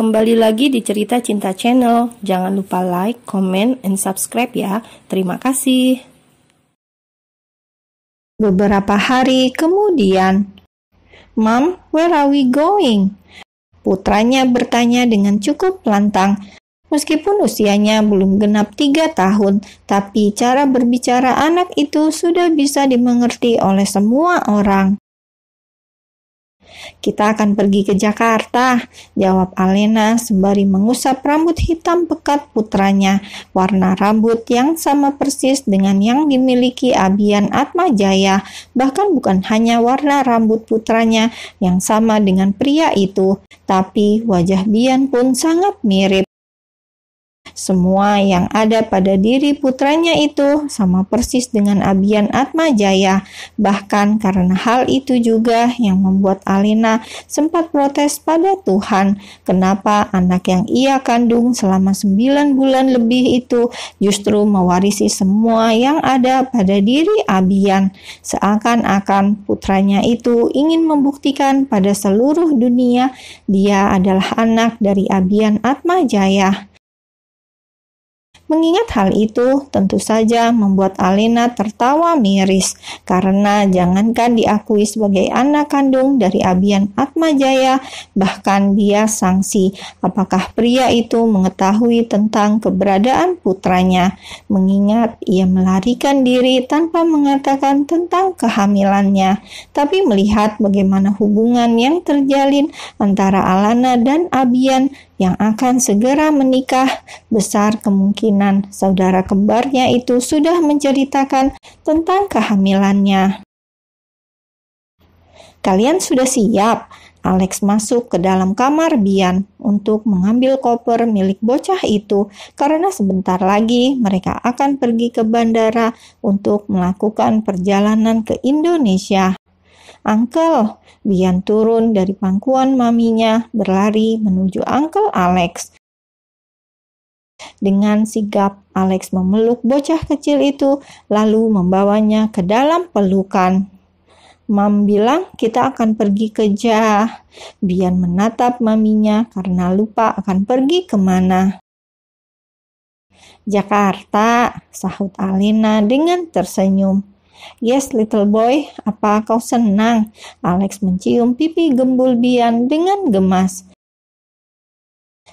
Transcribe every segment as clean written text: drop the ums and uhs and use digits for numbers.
Kembali lagi di Cerita Cinta Channel. Jangan lupa like, comment, and subscribe ya. Terima kasih. Beberapa hari kemudian, "Mom, where are we going?" Putranya bertanya dengan cukup lantang. Meskipun usianya belum genap 3 tahun, tapi cara berbicara anak itu sudah bisa dimengerti oleh semua orang. "Kita akan pergi ke Jakarta," jawab Alena sembari mengusap rambut hitam pekat putranya, warna rambut yang sama persis dengan yang dimiliki Abian Atmajaya. Bahkan bukan hanya warna rambut putranya yang sama dengan pria itu, tapi wajah Bian pun sangat mirip. Semua yang ada pada diri putranya itu sama persis dengan Abian Atmajaya. Bahkan karena hal itu juga yang membuat Alena sempat protes pada Tuhan. Kenapa anak yang ia kandung selama 9 bulan lebih itu justru mewarisi semua yang ada pada diri Abian. Seakan-akan putranya itu ingin membuktikan pada seluruh dunia dia adalah anak dari Abian Atmajaya. Mengingat hal itu, tentu saja membuat Alena tertawa miris, karena jangankan diakui sebagai anak kandung dari Abian Atmajaya, bahkan dia sangsi apakah pria itu mengetahui tentang keberadaan putranya, mengingat ia melarikan diri tanpa mengatakan tentang kehamilannya. Tapi melihat bagaimana hubungan yang terjalin antara Alana dan Abian yang akan segera menikah, besar kemungkinan saudara kembarnya itu sudah menceritakan tentang kehamilannya. "Kalian sudah siap?" Alex masuk ke dalam kamar Bian untuk mengambil koper milik bocah itu, karena sebentar lagi mereka akan pergi ke bandara untuk melakukan perjalanan ke Indonesia. "Uncle," Bian turun dari pangkuan maminya, berlari menuju Uncle Alex. Dengan sigap, Alex memeluk bocah kecil itu, lalu membawanya ke dalam pelukan. "Mam bilang kita akan pergi ke Bian menatap maminya karena lupa akan pergi kemana. "Jakarta," sahut Alena dengan tersenyum. "Yes, little boy, apa kau senang?" Alex mencium pipi gembul Bian dengan gemas.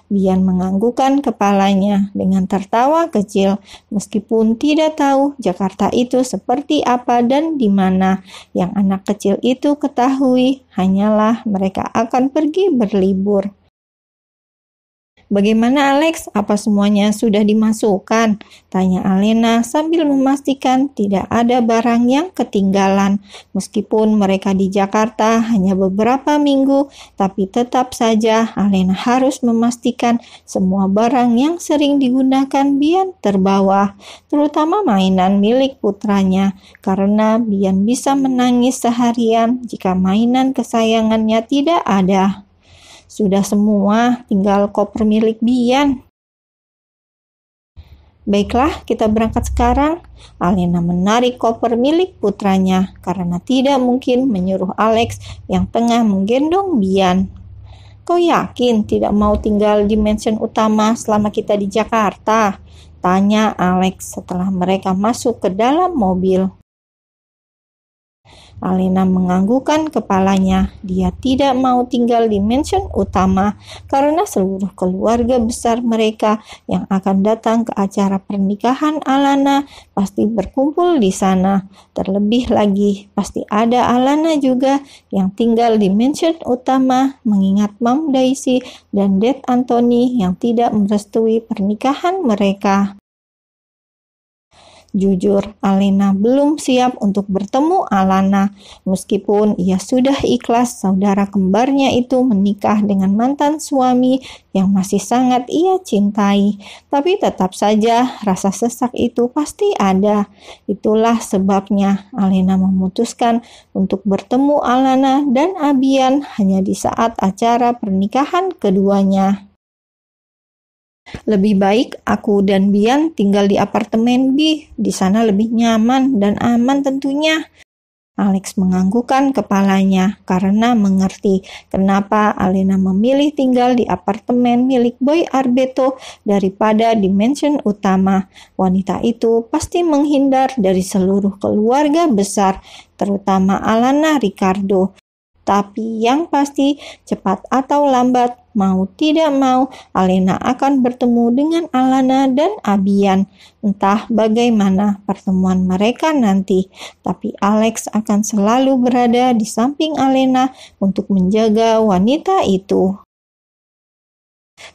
Bian menganggukkan kepalanya dengan tertawa kecil, meskipun tidak tahu Jakarta itu seperti apa dan di mana. Yang anak kecil itu ketahui hanyalah mereka akan pergi berlibur. "Bagaimana Alex? Apa semuanya sudah dimasukkan?" tanya Alena sambil memastikan tidak ada barang yang ketinggalan. Meskipun mereka di Jakarta hanya beberapa minggu, tapi tetap saja Alena harus memastikan semua barang yang sering digunakan Bian terbawa, terutama mainan milik putranya, karena Bian bisa menangis seharian jika mainan kesayangannya tidak ada. "Sudah semua, tinggal koper milik Bian." "Baiklah, kita berangkat sekarang." Alena menarik koper milik putranya karena tidak mungkin menyuruh Alex yang tengah menggendong Bian. "Kau yakin tidak mau tinggal di mansion utama selama kita di Jakarta?" tanya Alex setelah mereka masuk ke dalam mobil. Alena menganggukkan kepalanya. Dia tidak mau tinggal di mansion utama karena seluruh keluarga besar mereka yang akan datang ke acara pernikahan Alana pasti berkumpul di sana. Terlebih lagi, pasti ada Alana juga yang tinggal di mansion utama, mengingat Mom Daisy dan Dad Anthony yang tidak merestui pernikahan mereka. Jujur, Alena belum siap untuk bertemu Alana, meskipun ia sudah ikhlas saudara kembarnya itu menikah dengan mantan suami yang masih sangat ia cintai. Tapi tetap saja rasa sesak itu pasti ada. Itulah sebabnya Alena memutuskan untuk bertemu Alana dan Abian hanya di saat acara pernikahan keduanya. "Lebih baik aku dan Bian tinggal di apartemen B. Di sana lebih nyaman dan aman tentunya." Alex menganggukkan kepalanya karena mengerti kenapa Alena memilih tinggal di apartemen milik Boy Arbeto daripada di mansion utama. Wanita itu pasti menghindar dari seluruh keluarga besar, terutama Alana Ricardo. Tapi yang pasti, cepat atau lambat, mau tidak mau, Alena akan bertemu dengan Alana dan Abian. Entah bagaimana pertemuan mereka nanti, tapi Alex akan selalu berada di samping Alena untuk menjaga wanita itu.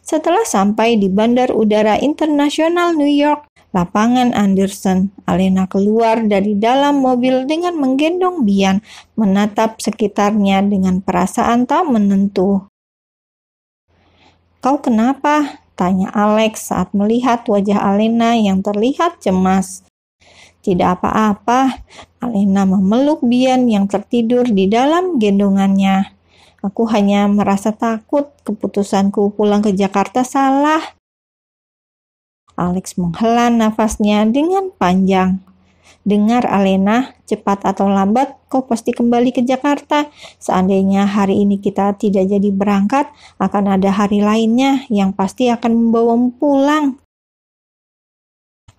Setelah sampai di Bandar Udara Internasional New York, lapangan Anderson, Alena keluar dari dalam mobil dengan menggendong Bian, menatap sekitarnya dengan perasaan tak menentu. "Kau kenapa?" tanya Alex saat melihat wajah Alena yang terlihat cemas. "Tidak apa-apa," Alena memeluk Bian yang tertidur di dalam gendongannya. "Aku hanya merasa takut keputusanku pulang ke Jakarta salah." Alex menghela nafasnya dengan panjang. "Dengar Alena, cepat atau lambat kau pasti kembali ke Jakarta. Seandainya hari ini kita tidak jadi berangkat, akan ada hari lainnya yang pasti akan membawamu pulang."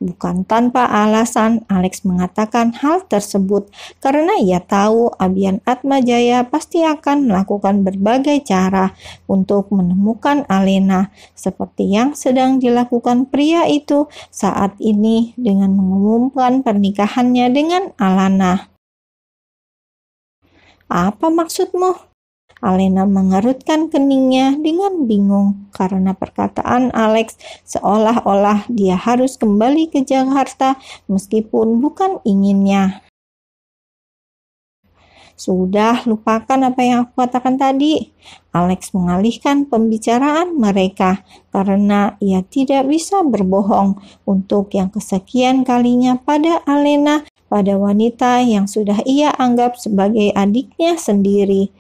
Bukan tanpa alasan, Alex mengatakan hal tersebut karena ia tahu Abian Atmajaya pasti akan melakukan berbagai cara untuk menemukan Alena, seperti yang sedang dilakukan pria itu saat ini dengan mengumumkan pernikahannya dengan Alana. "Apa maksudmu?" Alena mengerutkan keningnya dengan bingung karena perkataan Alex seolah-olah dia harus kembali ke Jakarta meskipun bukan inginnya. "Sudah, lupakan apa yang aku katakan tadi." Alex mengalihkan pembicaraan mereka karena ia tidak bisa berbohong untuk yang kesekian kalinya pada Alena, pada wanita yang sudah ia anggap sebagai adiknya sendiri.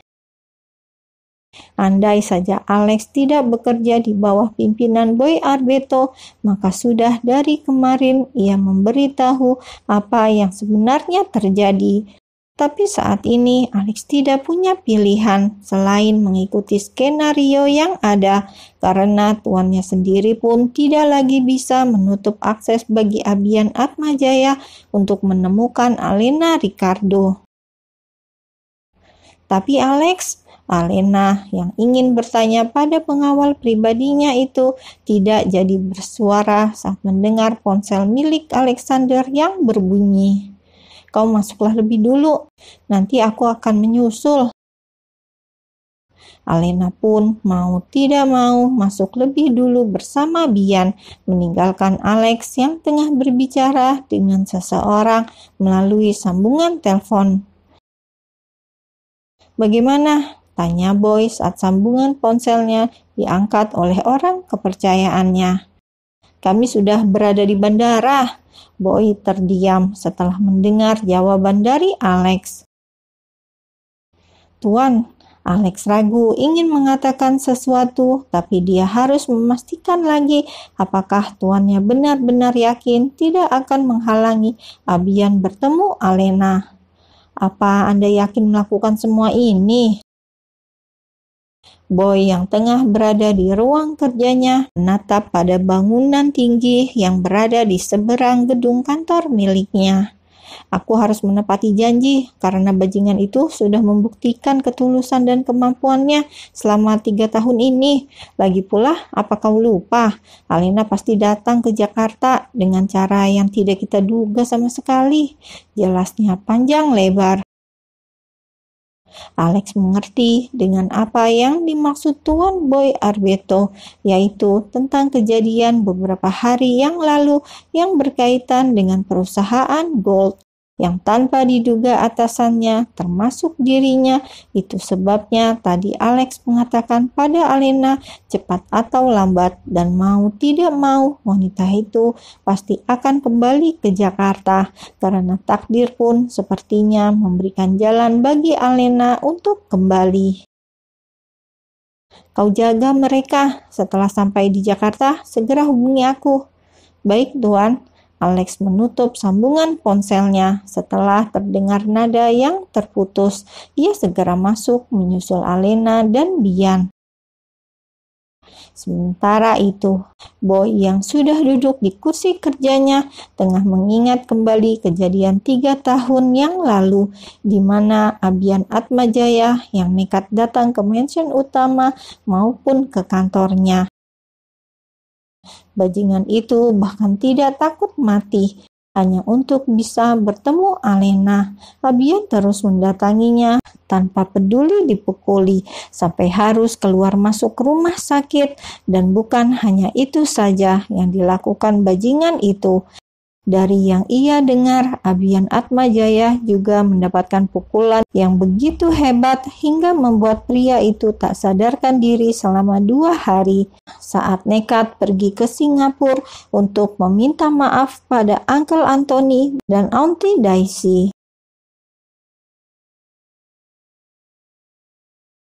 Andai saja Alex tidak bekerja di bawah pimpinan Boy Arbeto, maka sudah dari kemarin ia memberitahu apa yang sebenarnya terjadi. Tapi saat ini Alex tidak punya pilihan selain mengikuti skenario yang ada, karena tuannya sendiri pun tidak lagi bisa menutup akses bagi Abian Atmajaya untuk menemukan Alena Ricardo. "Tapi Alex," Alena yang ingin bertanya pada pengawal pribadinya itu tidak jadi bersuara saat mendengar ponsel milik Alexander yang berbunyi. "Kau masuklah lebih dulu, nanti aku akan menyusul." Alena pun mau tidak mau masuk lebih dulu bersama Bian, meninggalkan Alex yang tengah berbicara dengan seseorang melalui sambungan telepon. "Bagaimana?" tanya Boy saat sambungan ponselnya diangkat oleh orang kepercayaannya. "Kami sudah berada di bandara." Boy terdiam setelah mendengar jawaban dari Alex. "Tuan," Alex ragu ingin mengatakan sesuatu, tapi dia harus memastikan lagi apakah tuannya benar-benar yakin tidak akan menghalangi Abian bertemu Alena. "Apa Anda yakin melakukan semua ini?" Boy yang tengah berada di ruang kerjanya menatap pada bangunan tinggi yang berada di seberang gedung kantor miliknya. "Aku harus menepati janji karena bajingan itu sudah membuktikan ketulusan dan kemampuannya selama 3 tahun ini. Lagi pula, apa kau lupa? Alena pasti datang ke Jakarta dengan cara yang tidak kita duga sama sekali." Jelasnya panjang lebar. Alex mengerti dengan apa yang dimaksud Tuan Boy Arbeto, yaitu tentang kejadian beberapa hari yang lalu yang berkaitan dengan perusahaan Gold yang tanpa diduga atasannya, termasuk dirinya. Itu sebabnya tadi Alex mengatakan pada Alena, cepat atau lambat dan mau tidak mau, wanita itu pasti akan kembali ke Jakarta, karena takdir pun sepertinya memberikan jalan bagi Alena untuk kembali. "Kau jaga mereka. Setelah sampai di Jakarta, segera hubungi aku." "Baik, Tuan." Alex menutup sambungan ponselnya setelah terdengar nada yang terputus. Ia segera masuk menyusul Alena dan Bian. Sementara itu, Boy yang sudah duduk di kursi kerjanya tengah mengingat kembali kejadian 3 tahun yang lalu, di mana Abian Atmajaya yang nekat datang ke mansion utama maupun ke kantornya. Bajingan itu bahkan tidak takut mati, hanya untuk bisa bertemu Alena. Abian terus mendatanginya tanpa peduli dipukuli, sampai harus keluar masuk rumah sakit. Dan bukan hanya itu saja yang dilakukan bajingan itu. Dari yang ia dengar, Abian Atmajaya juga mendapatkan pukulan yang begitu hebat hingga membuat pria itu tak sadarkan diri selama 2 hari saat nekat pergi ke Singapura untuk meminta maaf pada Uncle Anthony dan Auntie Daisy.